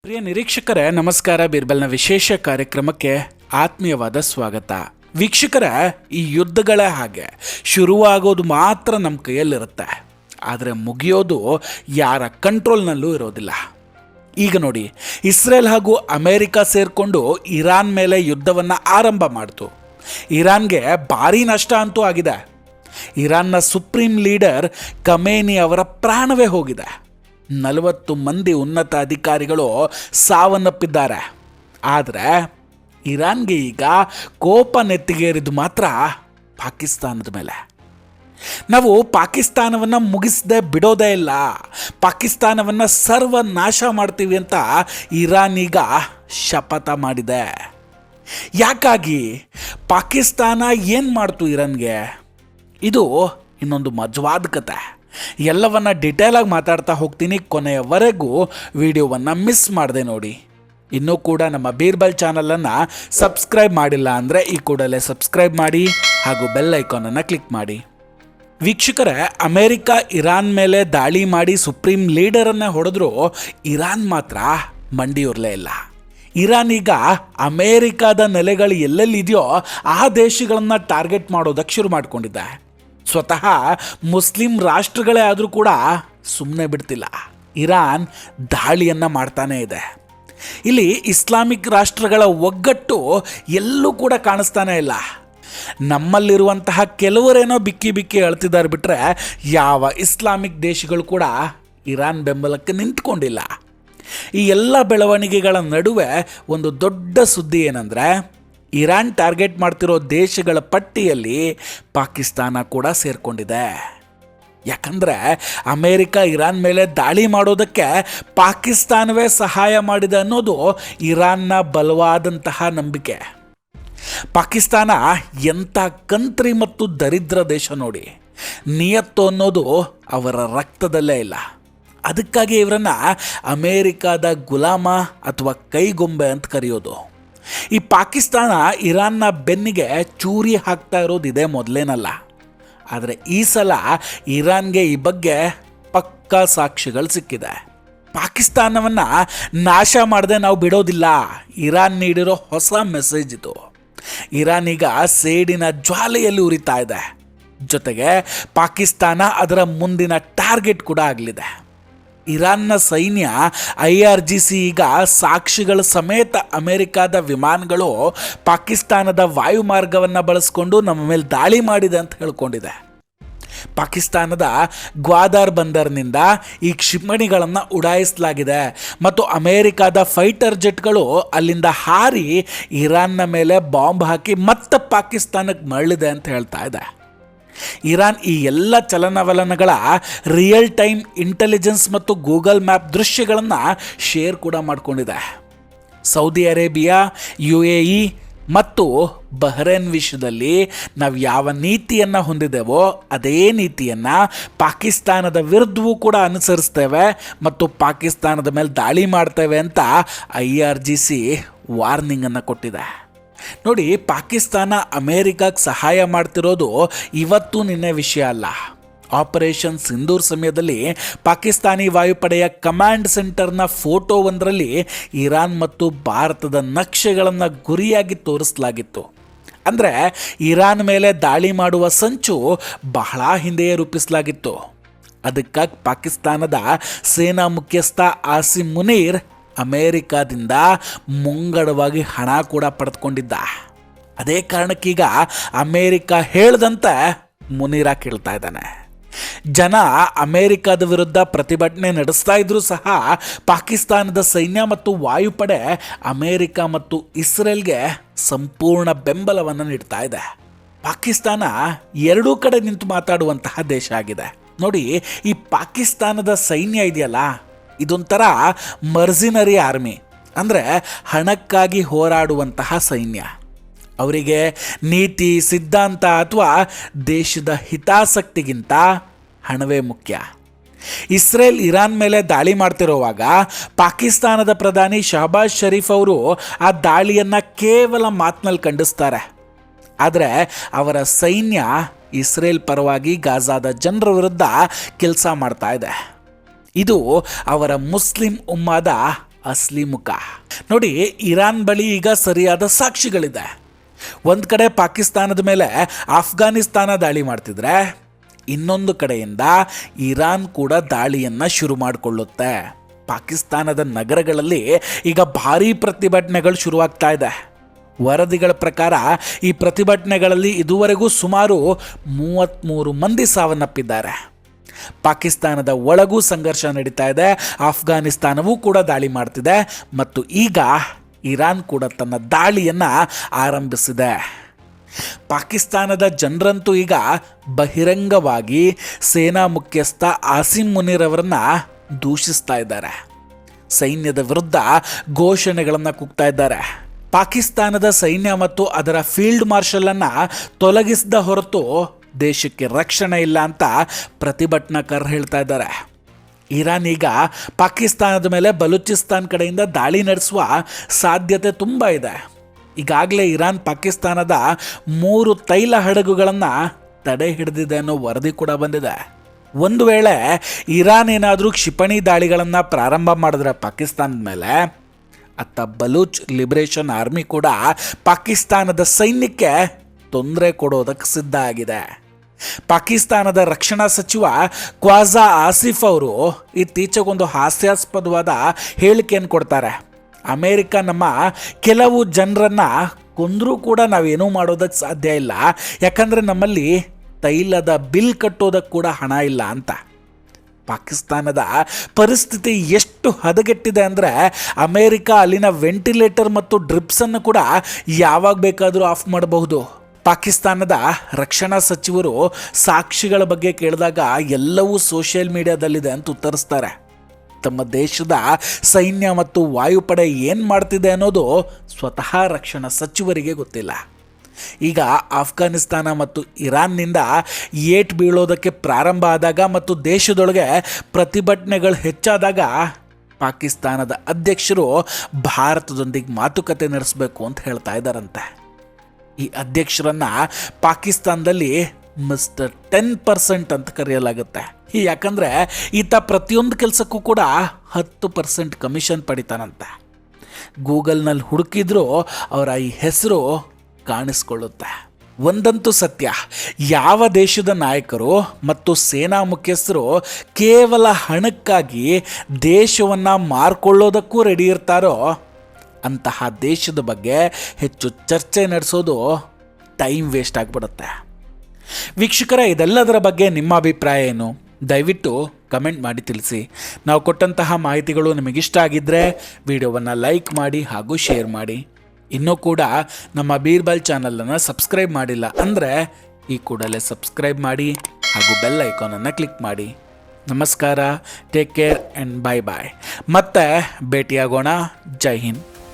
ಪ್ರಿಯ ನಿರೀಕ್ಷಕರೇ ನಮಸ್ಕಾರ. ಬೀರ್ಬಲ್ನ ವಿಶೇಷ ಕಾರ್ಯಕ್ರಮಕ್ಕೆ ಆತ್ಮೀಯವಾದ ಸ್ವಾಗತ. ವೀಕ್ಷಕರೇ, ಈ ಯುದ್ಧಗಳೇ ಹಾಗೆ ಶುರುವಾಗೋದು ಮಾತ್ರ ನಮ್ಮ ಕೈಯಲ್ಲಿರುತ್ತೆ, ಆದರೆ ಮುಗಿಯೋದು ಯಾರ ಕಂಟ್ರೋಲ್ನಲ್ಲೂ ಇರೋದಿಲ್ಲ. ಈಗ ನೋಡಿ, ಇಸ್ರೇಲ್ ಹಾಗೂ ಅಮೇರಿಕ ಸೇರಿಕೊಂಡು ಇರಾನ್ ಮೇಲೆ ಯುದ್ಧವನ್ನು ಆರಂಭ ಮಾಡಿತು. ಇರಾನ್ಗೆ ಭಾರೀ ನಷ್ಟ ಅಂತೂ ಆಗಿದೆ. ಇರಾನ್ನ ಸುಪ್ರೀಂ ಲೀಡರ್ ಖಮೇನಿ ಅವರ ಪ್ರಾಣವೇ ಹೋಗಿದೆ. 40 ಮಂದಿ ಉನ್ನತ ಅಧಿಕಾರಿಗಳು ಸಾವನ್ನಪ್ಪಿದ್ದಾರೆ. ಆದರೆ ಇರಾನ್ಗೆ ಈಗ ಕೋಪ ನೆತ್ತಿಗೇರಿದು ಮಾತ್ರ ಪಾಕಿಸ್ತಾನದ ಮೇಲೆ. ನಾವು ಪಾಕಿಸ್ತಾನವನ್ನು ಮುಗಿಸದೆ ಬಿಡೋದೇ ಇಲ್ಲ, ಪಾಕಿಸ್ತಾನವನ್ನು ಸರ್ವನಾಶ ಮಾಡ್ತೀವಿ ಅಂತ ಇರಾನ್ ಈಗ ಶಪಥ ಮಾಡಿದೆ. ಯಾಕಾಗಿ? ಪಾಕಿಸ್ತಾನ ಏನು ಮಾಡ್ತು ಇರಾನ್ಗೆ? ಇದು ಇನ್ನೊಂದು ಮಜವಾದ ಕತೆ. ಎಲ್ಲವನ್ನ ಡಿಟೇಲಾಗಿ ಮಾತಾಡ್ತಾ ಹೋಗ್ತೀನಿ. ಕೊನೆಯವರೆಗೂ ವಿಡಿಯೋವನ್ನು ಮಿಸ್ ಮಾಡದೆ ನೋಡಿ. ಇನ್ನೂ ಕೂಡ ನಮ್ಮ ಬೀರ್ಬಲ್ ಚಾನಲನ್ನು ಸಬ್ಸ್ಕ್ರೈಬ್ ಮಾಡಿಲ್ಲ ಅಂದರೆ ಈ ಕೂಡಲೇ ಸಬ್ಸ್ಕ್ರೈಬ್ ಮಾಡಿ ಹಾಗೂ ಬೆಲ್ ಐಕಾನನ್ನು ಕ್ಲಿಕ್ ಮಾಡಿ. ವೀಕ್ಷಕರೇ, ಅಮೇರಿಕ ಇರಾನ್ ಮೇಲೆ ದಾಳಿ ಮಾಡಿ ಸುಪ್ರೀಂ ಲೀಡರನ್ನು ಹೊಡೆದ್ರು ಇರಾನ್ ಮಾತ್ರ ಮಂಡಿಯೂರ್ಲೇ ಇಲ್ಲ. ಇರಾನ್ ಈಗ ಅಮೇರಿಕಾದ ನೆಲೆಗಳು ಎಲ್ಲೆಲ್ಲಿದೆಯೋ ಆ ದೇಶಗಳನ್ನು ಟಾರ್ಗೆಟ್ ಮಾಡೋದಕ್ಕೆ ಶುರು ಮಾಡಿಕೊಂಡಿದೆ. ಸ್ವತಃ ಮುಸ್ಲಿಂ ರಾಷ್ಟ್ರಗಳೇ ಆದರೂ ಕೂಡ ಸುಮ್ಮನೆ ಬಿಡ್ತಿಲ್ಲ. ಇರಾನ್ ದಾಳಿಯನ್ನು ಮಾಡ್ತಾನೇ ಇದೆ. ಇಲ್ಲಿ ಇಸ್ಲಾಮಿಕ್ ರಾಷ್ಟ್ರಗಳ ಒಗ್ಗಟ್ಟು ಎಲ್ಲೂ ಕೂಡ ಕಾಣಿಸ್ತಾನೇ ಇಲ್ಲ. ನಮ್ಮಲ್ಲಿರುವಂತಹ ಕೆಲವರೇನೋ ಬಿಕ್ಕಿ ಬಿಕ್ಕಿ ಅಳ್ತಿದ್ದಾರೆ ಬಿಟ್ಟರೆ ಯಾವ ಇಸ್ಲಾಮಿಕ್ ದೇಶಗಳು ಕೂಡ ಇರಾನ್ ಬೆಂಬಲಕ್ಕೆ ನಿಂತ್ಕೊಂಡಿಲ್ಲ. ಈ ಎಲ್ಲ ಬೆಳವಣಿಗೆಗಳ ನಡುವೆ ಒಂದು ದೊಡ್ಡ ಸುದ್ದಿ ಏನಂದರೆ, ಇರಾನ್ ಟಾರ್ಗೆಟ್ ಮಾಡ್ತಿರೋ ದೇಶಗಳ ಪಟ್ಟಿಯಲ್ಲಿ ಪಾಕಿಸ್ತಾನ ಕೂಡ ಸೇರಿಕೊಂಡಿದೆ. ಯಾಕಂದರೆ ಅಮೇರಿಕ ಇರಾನ್ ಮೇಲೆ ದಾಳಿ ಮಾಡೋದಕ್ಕೆ ಪಾಕಿಸ್ತಾನವೇ ಸಹಾಯ ಮಾಡಿದೆ ಅನ್ನೋದು ಇರಾನ್ನ ಬಲವಾದಂತಹ ನಂಬಿಕೆ. ಪಾಕಿಸ್ತಾನ ಎಂಥ ಕಂತ್ರಿ ಮತ್ತು ದರಿದ್ರ ದೇಶ ನೋಡಿ. ನಿಯತ್ತು ಅನ್ನೋದು ಅವರ ರಕ್ತದಲ್ಲೇ ಇಲ್ಲ. ಅದಕ್ಕಾಗಿ ಇವರನ್ನು ಅಮೇರಿಕಾದ ಗುಲಾಮ ಅಥವಾ ಕೈಗೊಂಬೆ ಅಂತ ಕರೆಯೋದು. ಈ ಪಾಕಿಸ್ತಾನ ಇರಾನ್ನ ಬೆನ್ನಿಗೆ ಚೂರಿ ಹಾಕ್ತಾ ಇರೋದು ಇದೇ ಮೊದಲೇನಲ್ಲ. ಆದರೆ ಈ ಸಲ ಇರಾನ್ಗೆ ಈ ಬಗ್ಗೆ ಪಕ್ಕಾ ಸಾಕ್ಷಿಗಳು ಸಿಕ್ಕಿದೆ. ಪಾಕಿಸ್ತಾನವನ್ನು ನಾಶ ಮಾಡದೆ ನಾವು ಬಿಡೋದಿಲ್ಲ, ಇರಾನ್ ನೀಡಿರೋ ಹೊಸ ಮೆಸೇಜ್ ಇದು. ಇರಾನ್ ಈಗ ಸೇಡಿನ ಜ್ವಾಲೆಯಲ್ಲಿ ಉರಿತಾ ಇದೆ. ಜೊತೆಗೆ ಪಾಕಿಸ್ತಾನ ಅದರ ಮುಂದಿನ ಟಾರ್ಗೆಟ್ ಕೂಡ ಆಗಲಿದೆ. ಇರಾನ್ನ ಸೈನ್ಯ IRGC ಈಗ ಸಾಕ್ಷಿಗಳ ಸಮೇತ ಅಮೆರಿಕಾದ ವಿಮಾನಗಳು ಪಾಕಿಸ್ತಾನದ ವಾಯುಮಾರ್ಗವನ್ನು ಬಳಸಿಕೊಂಡು ನಮ್ಮ ಮೇಲೆ ದಾಳಿ ಮಾಡಿದೆ ಅಂತ ಹೇಳ್ಕೊಂಡಿದೆ. ಪಾಕಿಸ್ತಾನದ ಗ್ವಾದರ್ ಬಂದರ್ನಿಂದ ಈ ಕ್ಷಿಪಣಿಗಳನ್ನು ಉಡಾಯಿಸಲಾಗಿದೆ ಮತ್ತು ಅಮೆರಿಕಾದ ಫೈಟರ್ ಜೆಟ್ಗಳು ಅಲ್ಲಿಂದ ಹಾರಿ ಇರಾನ್ನ ಮೇಲೆ ಬಾಂಬ್ ಹಾಕಿ ಮತ್ತೆ ಪಾಕಿಸ್ತಾನಕ್ಕೆ ಮರಳಿದೆ ಅಂತ ಹೇಳ್ತಾ ಇದೆ. ಇರಾನ್ ಈ ಎಲ್ಲ ಚಲನವಲನಗಳ ರಿಯಲ್ ಟೈಮ್ ಇಂಟೆಲಿಜೆನ್ಸ್ ಮತ್ತು ಗೂಗಲ್ ಮ್ಯಾಪ್ ದೃಶ್ಯಗಳನ್ನು ಶೇರ್ ಕೂಡ ಮಾಡಿಕೊಂಡಿದೆ. ಸೌದಿ ಅರೇಬಿಯಾ, UAE ಮತ್ತು ಬಹ್ರೇನ್ ವಿಷಯದಲ್ಲಿ ನಾವು ಯಾವ ನೀತಿಯನ್ನು ಹೊಂದಿದ್ದೇವೋ ಅದೇ ನೀತಿಯನ್ನು ಪಾಕಿಸ್ತಾನದ ವಿರುದ್ಧವೂ ಕೂಡ ಅನುಸರಿಸ್ತೇವೆ ಮತ್ತು ಪಾಕಿಸ್ತಾನದ ಮೇಲೆ ದಾಳಿ ಮಾಡ್ತೇವೆ ಅಂತ IRGC ವಾರ್ನಿಂಗನ್ನು ಕೊಟ್ಟಿದೆ. ನೋಡಿ, ಪಾಕಿಸ್ತಾನ ಅಮೇರಿಕಾಗೆ ಸಹಾಯ ಮಾಡ್ತಿರೋದು ಇವತ್ತು ನಿನ್ನೆ ವಿಷಯ ಅಲ್ಲ. ಆಪರೇಷನ್ ಸಿಂಧೂರ್ ಸಮಯದಲ್ಲಿ ಪಾಕಿಸ್ತಾನಿ ವಾಯುಪಡೆಯ ಕಮಾಂಡ್ ಸೆಂಟರ್ನ ಫೋಟೋ ಒಂದರಲ್ಲಿ ಇರಾನ್ ಮತ್ತು ಭಾರತದ ನಕ್ಷೆಗಳನ್ನು ಗುರಿಯಾಗಿ ತೋರಿಸಲಾಗಿತ್ತು. ಅಂದರೆ ಇರಾನ್ ಮೇಲೆ ದಾಳಿ ಮಾಡುವ ಸಂಚು ಬಹಳ ಹಿಂದೆಯೇ ರೂಪಿಸಲಾಗಿತ್ತು. ಅದಕ್ಕಾಗಿ ಪಾಕಿಸ್ತಾನದ ಸೇನಾ ಮುಖ್ಯಸ್ಥ ಆಸಿಮ್ ಮುನೀರ್ ಅಮೇರಿಕಾದಿಂದ ಮುಂಗಡವಾಗಿ ಹಣ ಕೂಡ ಪಡೆದುಕೊಂಡಿದ್ದ. ಅದೇ ಕಾರಣಕ್ಕೀಗ ಅಮೇರಿಕ ಹೇಳ್ದಂತೆ ಮುನೀರ ಕೇಳ್ತಾ ಇದ್ದಾನೆ. ಜನ ಅಮೇರಿಕಾದ ವಿರುದ್ಧ ಪ್ರತಿಭಟನೆ ನಡೆಸ್ತಾ ಇದ್ರೂ ಸಹ ಪಾಕಿಸ್ತಾನದ ಸೈನ್ಯ ಮತ್ತು ವಾಯುಪಡೆ ಅಮೇರಿಕ ಮತ್ತು ಇಸ್ರೇಲ್ಗೆ ಸಂಪೂರ್ಣ ಬೆಂಬಲವನ್ನು ನೀಡ್ತಾ ಇದೆ. ಪಾಕಿಸ್ತಾನ ಎರಡೂ ಕಡೆ ನಿಂತು ಮಾತಾಡುವಂತಹ ದೇಶ ಆಗಿದೆ. ನೋಡಿ, ಈ ಪಾಕಿಸ್ತಾನದ ಸೈನ್ಯ ಇದೆಯಲ್ಲ, ಇದೊಂಥರ ಮರ್ಜಿನರಿ ಆರ್ಮಿ, ಅಂದರೆ ಹಣಕ್ಕಾಗಿ ಹೋರಾಡುವಂತಹ ಸೈನ್ಯ. ಅವರಿಗೆ ನೀತಿ, ಸಿದ್ಧಾಂತ ಅಥವಾ ದೇಶದ ಹಿತಾಸಕ್ತಿಗಿಂತ ಹಣವೇ ಮುಖ್ಯ. ಇಸ್ರೇಲ್ ಇರಾನ್ ಮೇಲೆ ದಾಳಿ ಮಾಡ್ತಿರುವಾಗ ಪಾಕಿಸ್ತಾನದ ಪ್ರಧಾನಿ ಶಹಬಾಜ್ ಶರೀಫ್ ಅವರು ಆ ದಾಳಿಯನ್ನು ಕೇವಲ ಮಾತಿನಲ್ಲಿ ಖಂಡಿಸ್ತಾರೆ. ಆದರೆ ಅವರ ಸೈನ್ಯ ಇಸ್ರೇಲ್ ಪರವಾಗಿ ಗಾಜಾದ ಜನರ ವಿರುದ್ಧ ಕೆಲಸ ಮಾಡ್ತಾ ಇದೆ. ಇದು ಅವರ ಮುಸ್ಲಿಂ ಉಮ್ಮಾದ ಅಸ್ಲಿ ಮುಖ. ನೋಡಿ, ಇರಾನ್ ಬಳಿ ಈಗ ಸರಿಯಾದ ಸಾಕ್ಷಿಗಳಿದೆ. ಒಂದು ಕಡೆ ಪಾಕಿಸ್ತಾನದ ಮೇಲೆ ಅಫ್ಘಾನಿಸ್ತಾನ ದಾಳಿ ಮಾಡ್ತಿದ್ರೆ, ಇನ್ನೊಂದು ಕಡೆಯಿಂದ ಇರಾನ್ ಕೂಡ ದಾಳಿಯನ್ನು ಶುರು ಮಾಡಿಕೊಳ್ಳುತ್ತೆ. ಪಾಕಿಸ್ತಾನದ ನಗರಗಳಲ್ಲಿ ಈಗ ಭಾರೀ ಪ್ರತಿಭಟನೆಗಳು ಶುರುವಾಗ್ತಾ ಇದೆ. ವರದಿಗಳ ಪ್ರಕಾರ ಈ ಪ್ರತಿಭಟನೆಗಳಲ್ಲಿ ಇದುವರೆಗೂ ಸುಮಾರು 33 ಮಂದಿ ಸಾವನ್ನಪ್ಪಿದ್ದಾರೆ. ಪಾಕಿಸ್ತಾನದ ಒಳಗೂ ಸಂಘರ್ಷ ನಡೀತಾ ಇದೆ. ಅಫ್ಘಾನಿಸ್ತಾನವೂ ಕೂಡ ದಾಳಿ ಮಾಡ್ತಿದೆ ಮತ್ತು ಈಗ ಇರಾನ್ ಕೂಡ ತನ್ನ ದಾಳಿಯನ್ನು ಆರಂಭಿಸಿದೆ. ಪಾಕಿಸ್ತಾನದ ಜನರಂತೂ ಈಗ ಬಹಿರಂಗವಾಗಿ ಸೇನಾ ಮುಖ್ಯಸ್ಥ ಆಸಿಮ್ ಮುನೀರ್ ಅವರನ್ನ ದೂಷಿಸ್ತಾ ಇದ್ದಾರೆ. ಸೈನ್ಯದ ವಿರುದ್ಧ ಘೋಷಣೆಗಳನ್ನು ಕೂಗ್ತಾ ಇದ್ದಾರೆ. ಪಾಕಿಸ್ತಾನದ ಸೈನ್ಯ ಮತ್ತು ಅದರ ಫೀಲ್ಡ್ ಮಾರ್ಷಲ್ ಅನ್ನು ತೊಲಗಿಸಿದ ಹೊರತು ದೇಶಕ್ಕೆ ರಕ್ಷಣೆ ಇಲ್ಲ ಅಂತ ಪ್ರತಿಭಟನಾಕಾರರು ಹೇಳ್ತಾ ಇದ್ದಾರೆ. ಇರಾನ್ ಈಗ ಪಾಕಿಸ್ತಾನದ ಮೇಲೆ ಬಲೂಚಿಸ್ತಾನ್ ಕಡೆಯಿಂದ ದಾಳಿ ನಡೆಸುವ ಸಾಧ್ಯತೆ ತುಂಬ ಇದೆ. ಈಗಾಗಲೇ ಇರಾನ್ ಪಾಕಿಸ್ತಾನದ 3 ತೈಲ ಹಡಗುಗಳನ್ನು ತಡೆ ಹಿಡಿದಿದೆ ಅನ್ನೋ ವರದಿ ಕೂಡ ಬಂದಿದೆ. ಒಂದು ವೇಳೆ ಇರಾನ್ ಏನಾದರೂ ಕ್ಷಿಪಣಿ ದಾಳಿಗಳನ್ನು ಪ್ರಾರಂಭ ಮಾಡಿದ್ರೆ ಪಾಕಿಸ್ತಾನದ ಮೇಲೆ, ಅತ್ತ ಬಲೂಚ್ ಲಿಬರೇಷನ್ ಆರ್ಮಿ ಕೂಡ ಪಾಕಿಸ್ತಾನದ ಸೈನ್ಯಕ್ಕೆ ತೊಂದರೆ ಕೊಡೋದಕ್ಕೆ ಸಿದ್ಧ ಆಗಿದೆ. ಪಾಕಿಸ್ತಾನದ ರಕ್ಷಣಾ ಸಚಿವ ಖ್ವಾಜಾ ಆಸಿಫ್ ಅವರು ಇತ್ತೀಚೆಗೊಂದು ಹಾಸ್ಯಾಸ್ಪದವಾದ ಹೇಳಿಕೆಯನ್ನು ಕೊಡ್ತಾರೆ. ಅಮೇರಿಕ ನಮ್ಮ ಕೆಲವು ಜನರನ್ನು ಕೊಂದರೂ ಕೂಡ ನಾವೇನೂ ಮಾಡೋದಕ್ಕೆ ಸಾಧ್ಯ ಇಲ್ಲ, ಯಾಕಂದರೆ ನಮ್ಮಲ್ಲಿ ತೈಲದ ಬಿಲ್ ಕಟ್ಟೋದಕ್ಕೆ ಕೂಡ ಹಣ ಇಲ್ಲ ಅಂತ. ಪಾಕಿಸ್ತಾನದ ಪರಿಸ್ಥಿತಿ ಎಷ್ಟು ಹದಗೆಟ್ಟಿದೆ ಅಂದರೆ ಅಮೇರಿಕ ಅಲ್ಲಿನ ವೆಂಟಿಲೇಟರ್ ಮತ್ತು ಡ್ರಿಪ್ಸನ್ನು ಕೂಡ ಯಾವಾಗ ಬೇಕಾದರೂ ಆಫ್ ಮಾಡಬಹುದು. ಪಾಕಿಸ್ತಾನದ ರಕ್ಷಣಾ ಸಚಿವರು ಸಾಕ್ಷಿಗಳ ಬಗ್ಗೆ ಕೇಳಿದಾಗ ಎಲ್ಲವೂ ಸೋಷಿಯಲ್ ಮೀಡಿಯಾದಲ್ಲಿದೆ ಅಂತ ಉತ್ತರಿಸ್ತಾರೆ. ತಮ್ಮ ದೇಶದ ಸೈನ್ಯ ಮತ್ತು ವಾಯುಪಡೆ ಏನು ಮಾಡ್ತಿದೆ ಅನ್ನೋದು ಸ್ವತಃ ರಕ್ಷಣಾ ಸಚಿವರಿಗೆ ಗೊತ್ತಿಲ್ಲ. ಈಗ ಅಫ್ಘಾನಿಸ್ತಾನ ಮತ್ತು ಇರಾನ್ನಿಂದ ಏಟ್ ಬೀಳೋದಕ್ಕೆ ಪ್ರಾರಂಭ ಆದಾಗ ಮತ್ತು ದೇಶದೊಳಗೆ ಪ್ರತಿಭಟನೆಗಳು ಹೆಚ್ಚಾದಾಗ ಪಾಕಿಸ್ತಾನದ ಅಧ್ಯಕ್ಷರು ಭಾರತದೊಂದಿಗೆ ಮಾತುಕತೆ ನಡೆಸಬೇಕು ಅಂತ ಹೇಳ್ತಾ ಇದ್ದಾರಂತೆ. ಈ ಅಧ್ಯಕ್ಷರನ್ನು ಪಾಕಿಸ್ತಾನದಲ್ಲಿ ಮಿಸ್ಟರ್ 10% ಅಂತ ಕರೆಯಲಾಗುತ್ತೆ. ಯಾಕಂದರೆ ಈತ ಪ್ರತಿಯೊಂದು ಕೆಲಸಕ್ಕೂ ಕೂಡ 10% ಕಮಿಷನ್ ಪಡಿತಾನಂತೆ. ಗೂಗಲ್ನಲ್ಲಿ ಹುಡುಕಿದ್ರೂ ಅವರ ಈ ಹೆಸರು ಕಾಣಿಸ್ಕೊಳ್ಳುತ್ತೆ. ಒಂದಂತೂ ಸತ್ಯ, ಯಾವ ದೇಶದ ನಾಯಕರು ಮತ್ತು ಸೇನಾ ಮುಖ್ಯಸ್ಥರು ಕೇವಲ ಹಣಕ್ಕಾಗಿ ದೇಶವನ್ನು ಮಾರ್ಕೊಳ್ಳೋದಕ್ಕೂ ರೆಡಿ ಇರ್ತಾರೋ ಅಂತಹ ದೇಶದ ಬಗ್ಗೆ ಹೆಚ್ಚು ಚರ್ಚೆ ನಡೆಸೋದು ಟೈಮ್ ವೇಸ್ಟ್ ಆಗಿಬಿಡುತ್ತೆ. ವೀಕ್ಷಕರ, ಇದೆಲ್ಲದರ ಬಗ್ಗೆ ನಿಮ್ಮ ಅಭಿಪ್ರಾಯ ಏನು? ದಯವಿಟ್ಟು ಕಮೆಂಟ್ ಮಾಡಿ ತಿಳಿಸಿ. ನಾವು ಕೊಟ್ಟಂತಹ ಮಾಹಿತಿಗಳು ನಿಮಗಿಷ್ಟ ಆಗಿದ್ದರೆ ವಿಡಿಯೋವನ್ನು ಲೈಕ್ ಮಾಡಿ ಹಾಗೂ ಶೇರ್ ಮಾಡಿ. ಇನ್ನೂ ಕೂಡ ನಮ್ಮ ಬೀರ್ಬಲ್ ಚಾನಲನ್ನು ಸಬ್ಸ್ಕ್ರೈಬ್ ಮಾಡಿಲ್ಲ ಅಂದರೆ ಈ ಕೂಡಲೇ ಸಬ್ಸ್ಕ್ರೈಬ್ ಮಾಡಿ ಹಾಗೂ ಬೆಲ್ ಐಕಾನನ್ನು ಕ್ಲಿಕ್ ಮಾಡಿ. ನಮಸ್ಕಾರ, ಟೇಕ್ ಕೇರ್ ಆ್ಯಂಡ್ ಬಾಯ್ ಬಾಯ್. ಮತ್ತೆ ಭೇಟಿಯಾಗೋಣ. ಜೈ ಹಿಂದ್.